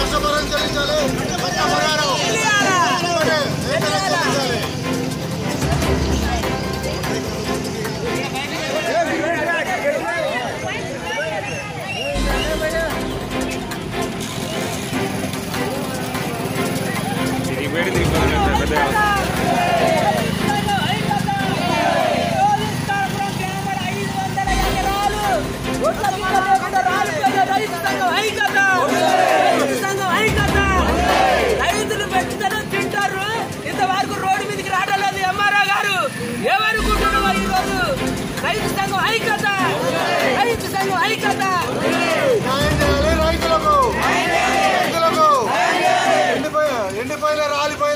నష్టపరిహారం చెల్లించాలి. రైతులు పెట్టుదనం తింటారు, ఇంతవరకు రోడ్డు మీదకి రావట్లేదు. ఎంఆర్ఓ గారు ఏమనుకుంటున్నావా? ఈరోజు రైతు సంఘం ఐక్యత, రైతు సంఘం ఐక్యత. రైతులకు ఎండిపోయిన రాలిపోయిన